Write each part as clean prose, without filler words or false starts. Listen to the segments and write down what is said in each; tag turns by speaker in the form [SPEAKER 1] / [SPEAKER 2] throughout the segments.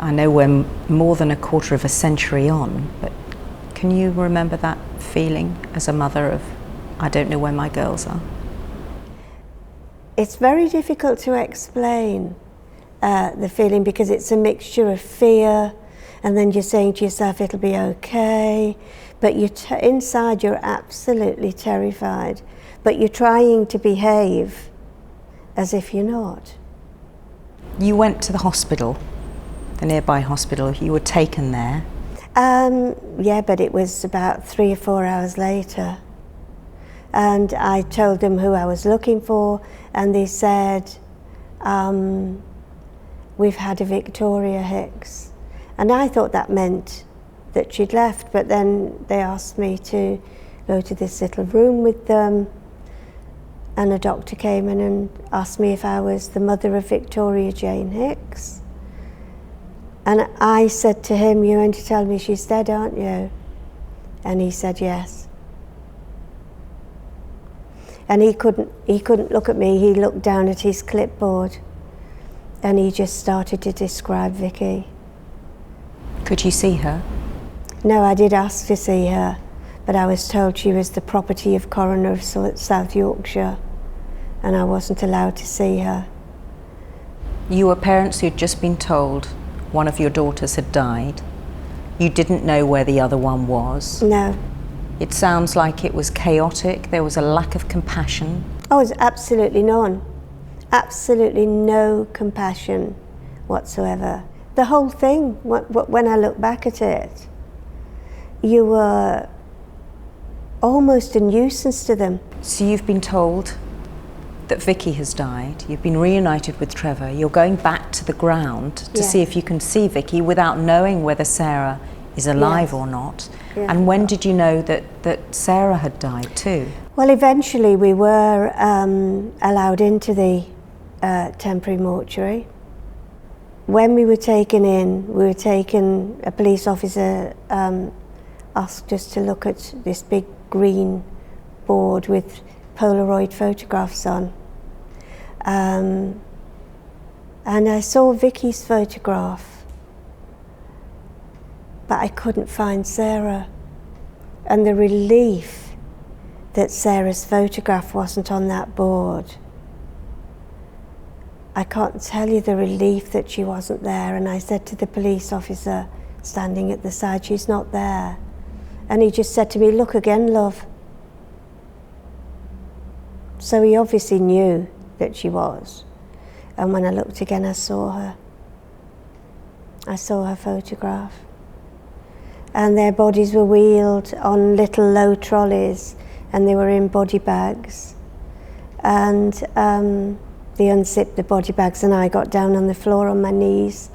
[SPEAKER 1] I know we're more than a quarter of a century on, but can you remember that feeling as a mother of, I don't know where my girls are?
[SPEAKER 2] It's very difficult to explain the feeling, because it's a mixture of fear, and then you're saying to yourself it'll be okay, but inside you're absolutely terrified, but you're trying to behave as if you're not.
[SPEAKER 1] You went to the hospital, the nearby hospital. You were taken there.
[SPEAKER 2] Yeah, but it was about 3 or 4 hours later. And I told them who I was looking for, and they said, we've had a Victoria Hicks. And I thought that meant that she'd left, but then they asked me to go to this little room with them, and a doctor came in and asked me if I was the mother of Victoria Jane Hicks. And I said to him, "You're going to tell me she's dead, aren't you?" And he said yes. And he couldn't look at me. He looked down at his clipboard, and he just started to describe Vicki.
[SPEAKER 1] Could you see her?
[SPEAKER 2] No, I did ask to see her, but I was told she was the property of Coroner of South Yorkshire, and I wasn't allowed to see her.
[SPEAKER 1] You were parents who'd just been told one of your daughters had died. You didn't know where the other one was.
[SPEAKER 2] No.
[SPEAKER 1] It sounds like it was chaotic. There was a lack of compassion.
[SPEAKER 2] Oh, it was absolutely none. Absolutely no compassion whatsoever. The whole thing, when I look back at it, you were almost a nuisance to them.
[SPEAKER 1] So you've been told that Vicki has died. You've been reunited with Trevor. You're going back to the ground to see if you can see Vicki without knowing whether Sarah is alive or not. Yeah. And when did you know that Sarah had died too?
[SPEAKER 2] Well, eventually we were allowed into the temporary mortuary. When we were taken in, a police officer asked us to look at this big green board with Polaroid photographs on. And I saw Vicki's photograph, but I couldn't find Sarah. And the relief that Sarah's photograph wasn't on that board, I can't tell you the relief that she wasn't there. And I said to the police officer standing at the side, "She's not there." And he just said to me, "Look again, love." So he obviously knew that she was. And when I looked again, I saw her. I saw her photograph. And their bodies were wheeled on little low trolleys, and they were in body bags. And they unzipped the body bags, and I got down on the floor on my knees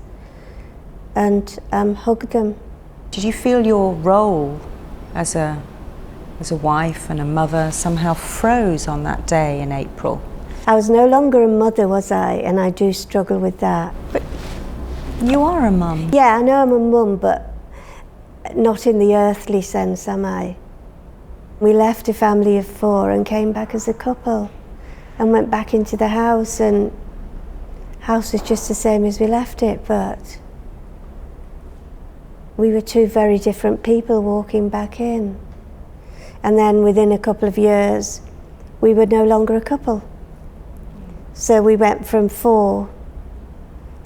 [SPEAKER 2] and hugged them.
[SPEAKER 1] Did you feel your role as a wife and a mother somehow froze on that day in April?
[SPEAKER 2] I was no longer a mother, was I? And I do struggle with that.
[SPEAKER 1] But you are a mum.
[SPEAKER 2] Yeah, I know I'm a mum, but not in the earthly sense, am I? We left a family of 4 and came back as a couple, and went back into the house, and house was just the same as we left it, but we were 2 very different people walking back in. And then within a couple of years, we were no longer a couple. So we went from 4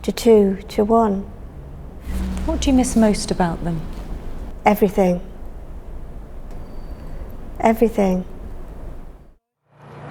[SPEAKER 2] to 2 to 1.
[SPEAKER 1] What do you miss most about them?
[SPEAKER 2] Everything. Everything.